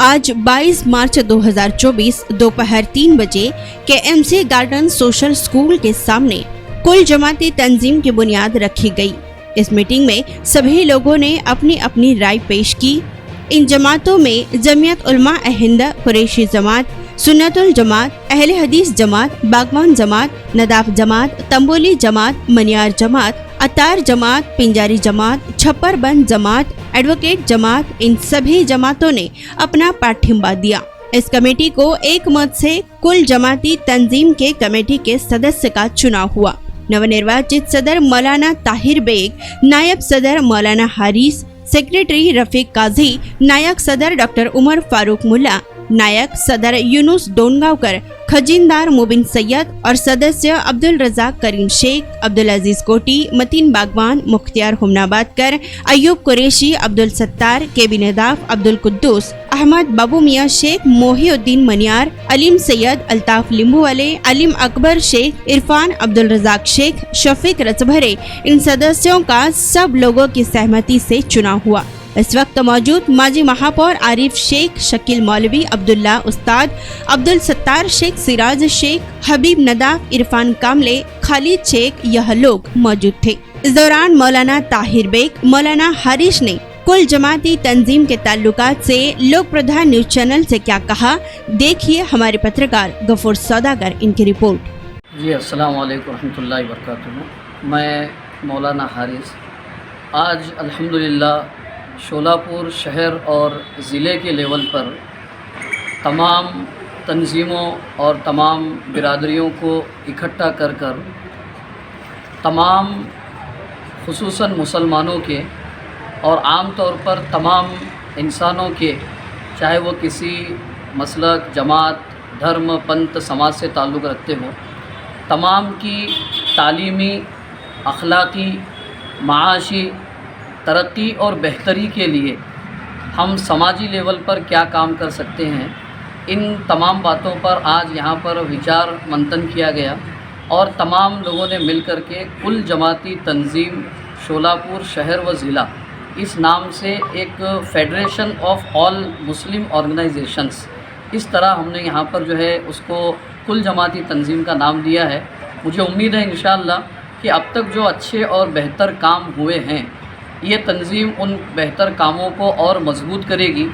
आज 22 मार्च 2024 दोपहर 3 बजे KMC गार्डन सोशल स्कूल के सामने कुल जमाती तंजीम की बुनियाद रखी गई। इस मीटिंग में सभी लोगों ने अपनी अपनी राय पेश की। इन जमातों में जमीयत उलमा हिंद, कुरैशी जमात, सुन्नतुल जमात, अहले हदीस जमात, बागवान जमात, नदाफ जमात, तंबोली जमात, मनियार जमात, अतार जमात, पिंजारी जमात, छप्पर बंद जमात, एडवोकेट जमात, इन सभी जमातों ने अपना पाठिंबा दिया। इस कमेटी को एक मत से कुल जमाती तंजीम के कमेटी के सदस्य का चुनाव हुआ। नवनिर्वाचित सदर मौलाना ताहिर बेग, नायब सदर मौलाना हारिस, सेक्रेटरी रफीक काजी, नायक सदर डॉक्टर उमर फारूक मुल्ला, नायक सदर यूनुस डोनगांवकर, खजीनदार मुबिन सैयद और सदस्य अब्दुल रजाक करीम शेख, अब्दुल अजीज कोटी, मतीन बागवान, मुख्तियार हुमनाबादकर, अयूब कुरैशी, अब्दुल सत्तार, केबी नदाफ, अब्दुल कुद्दूस, अहमद बाबू मियाँ शेख, मोहिउद्दीन मनियार, अलीम सैयद, अल्ताफ लिम्बू वाले, अलीम अकबर शेख, इरफान अब्दुल रजाक शेख, शफीक रचभरे, इन सदस्यों का सब लोगों की सहमति से चुनाव हुआ। इस वक्त मौजूद माजी महापौर आरिफ शेख, शकील मौलवी, अब्दुल्ला उस्ताद, अब्दुल सत्तार शेख, सिराज शेख, हबीब नदाफ, इरफान कामले, खालिद शेख, यह लोग मौजूद थे। इस दौरान मौलाना ताहिर बेग, मौलाना हारिश ने कुल जमाती तंजीम के ताल्लुकात से लोक प्रधान न्यूज चैनल से क्या कहा, देखिए हमारे पत्रकार गफूर सौदागर इनकी रिपोर्ट। जी अस्सलाम वालेकुम रहमतुल्लाहि व बरकातुहू। मैं मौलाना हारिस आज अल्हम्दुलिल्लाह शोलापुर शहर और ज़िले के लेवल पर तमाम तंजीमों और तमाम बिरादरियों को इकट्ठा कर कर तमाम खुसूसन मुसलमानों के और आम तौर पर तमाम इंसानों के, चाहे वो किसी मसलक, जमात, धर्म, पंथ, समाज से ताल्लुक़ रखते हो, तमाम की तालीमी, अखलाक़ी, माशी, तरक्की और बेहतरी के लिए हम समाजी लेवल पर क्या काम कर सकते हैं, इन तमाम बातों पर आज यहाँ पर विचार मंथन किया गया और तमाम लोगों ने मिल कर के कुल जमाती तंजीम शोलापुर शहर व ज़िला इस नाम से एक federation of all Muslim organisations, इस तरह हमने यहाँ पर जो है उसको कुल जमाती तंजीम का नाम दिया है। मुझे उम्मीद है इंशाअल्लाह कि अब तक जो अच्छे और बेहतर काम हुए हैं, ये तंजीम उन बेहतर कामों को और मजबूत करेगी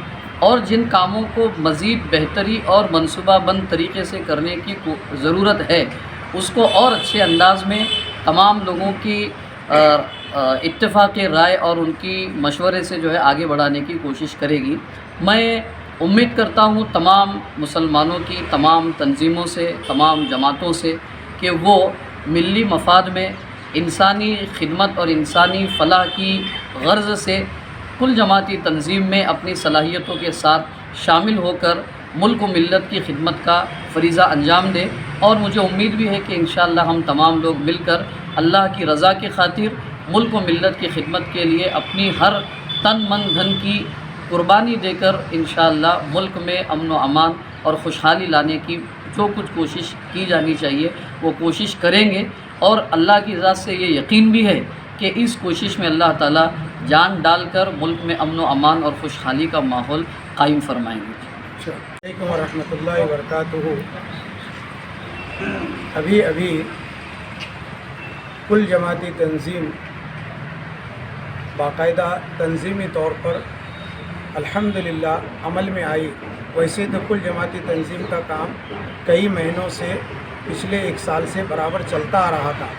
और जिन कामों को मज़ीद बेहतरी और मनसूबाबंद तरीके से करने की ज़रूरत है, उसको और अच्छे अंदाज़ में तमाम लोगों की इत्तेफाक राय और उनकी मशवरे से जो है आगे बढ़ाने की कोशिश करेगी। मैं उम्मीद करता हूँ तमाम मुसलमानों की, तमाम तंजीमों से, तमाम जमातों से कि वो मिली मफाद में इंसानी खिदमत और इंसानी फ़लाह की गर्ज़ से कुल जमाती तंजीम में अपनी सलाहियतों के साथ शामिल होकर मुल्क व मिल्लत की खिदमत का फ़रीज़ा अंजाम दें। और मुझे उम्मीद भी है कि इंशाअल्लाह हम तमाम लोग मिलकर अल्लाह की रज़ा की खातिर मुल्क व मिल्लत की खिदमत के लिए अपनी हर तन मन धन की कुर्बानी देकर इंशाअल्लाह मुल्क में अमन व अमान और खुशहाली लाने की जो कुछ कोशिश की जानी चाहिए वो कोशिश करेंगे। और अल्लाह की ज़ात से ये यकीन भी है कि इस कोशिश में अल्लाह ताला जान डालकर मुल्क में अमन व अमान और खुशहाली का माहौल कायम फरमाएंगे। अस्सलाम वालेकुम रहमतुल्लाहि व बरकातुहू। अभी कुल जमाती तंजीम बाकायदा तंजीमी तौर पर अल्हम्दुलिल्लाह अमल में आई। वैसे तो कुल जमाती तंजीम का काम कई महीनों से, पिछले 1 साल से बराबर चलता आ रहा था,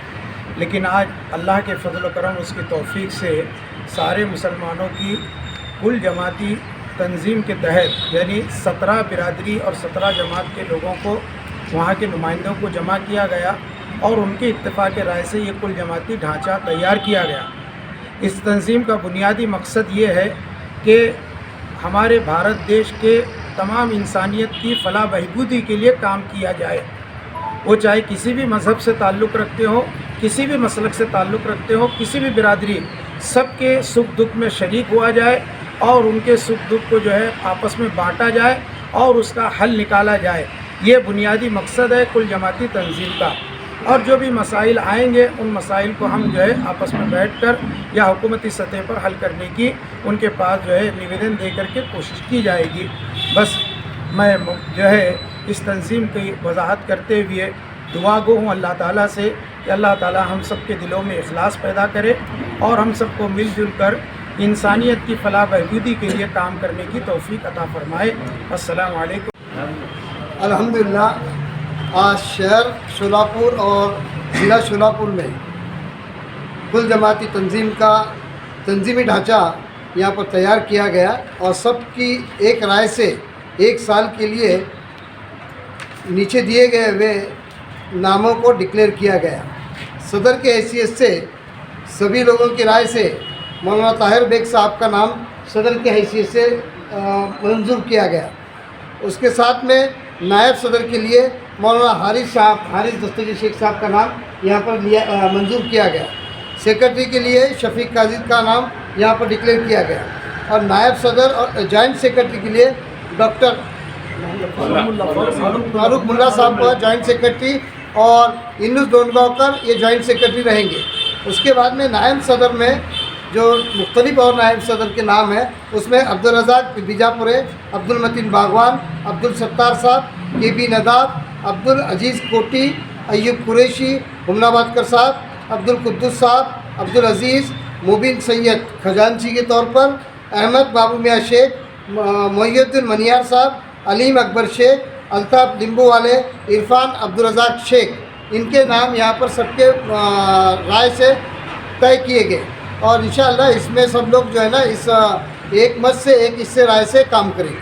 लेकिन आज अल्लाह के फजल व करम, उसकी तौफीक से सारे मुसलमानों की कुल जमाती तंजीम के तहत यानी 17 बिरादरी और 17 जमात के लोगों को, वहाँ के नुमाइंदों को जमा किया गया और उनके इत्तेफाक राय से ये कुल जमाती ढांचा तैयार किया गया। इस तंजीम का बुनियादी मकसद ये है कि हमारे भारत देश के तमाम इंसानियत की फलाह बहबूदी के लिए काम किया जाए। वो चाहे किसी भी मज़हब से ताल्लुक़ रखते हो, किसी भी मसलक से ताल्लुक़ रखते हो, किसी भी बिरादरी, सबके सुख दुख में शरीक हुआ जाए और उनके सुख दुख को जो है आपस में बांटा जाए और उसका हल निकाला जाए। ये बुनियादी मकसद है कुल जमाती तंजीम का। और जो भी मसाइल आएंगे उन मसाइल को हम जो है आपस में बैठकर या हुकूमती सतह पर हल करने की उनके पास जो है निवेदन दे करके कोशिश की जाएगी। بس میں جو ہے اس تنظیم کی وضاحت کرتے ہوئے دعا گو ہوں اللہ تعالیٰ سے کہ اللہ تعالیٰ ہم سب کے دلوں میں اخلاص پیدا کرے اور ہم سب کو مل جل کر انسانیت کی فلاح بہبودی کے لیے کام کرنے کی توفیق عطا فرمائے. السلام علیکم. الحمدللہ آج شہر شولاپور اور ضلع شولاپور میں کل جماعتی تنظیم کا تنظیمی ڈھانچہ یہاں پر تیار کیا گیا اور سب کی ایک رائے سے 1 سال کے لیے نیچے دیے گئے ہوئے ناموں کو ڈکلیئر کیا گیا. صدر کے حیثیت سے سبھی لوگوں کی رائے سے مولانا طاہر بیگ صاحب کا نام صدر کی حیثیت سے منظور کیا گیا. اس کے ساتھ میں نائب صدر کے لیے مولانا حارث دستگیر شیخ صاحب کا نام یہاں پر منظور کیا گیا. سیکرٹری کے لیے شفیق قاضی کا نام یہاں پر ڈکلیئر کیا گیا اور نائب صدر اور جوائنٹ سیکرٹری کے لیے ڈاکٹر فاروق ملا صاحب کو جوائنٹ سیکرٹری اور انوس ڈونگاوکر یہ جوائنٹ سیکرٹری رہیں گے. اس کے بعد میں نائب صدر میں جو مختلف اور نائب صدر کے نام ہیں اس میں عبدالرزاق بیجاپورے، عبدالمتین باغوان، عبدالستار صاحب، کے بی نداب، عبدالعزیز کوٹی، ایوب قریشی، ہمنا بادکر صاحب، عبدالقدس صاحب، عبدالعزیز، مبین سید خزانچی کے طور پر، احمد بابو میاں شیخ، محی الدین منیار صاحب، علیم اکبر شیخ، الطاف لمبو والے، عرفان عبدالرزاق شیخ، ان کے نام یہاں پر سب کے رائے سے طے کیے گئے اور انشاءاللہ اس میں سب لوگ جو ہے نا اس ایک مت سے ایک اس سے رائے سے کام کریں گے.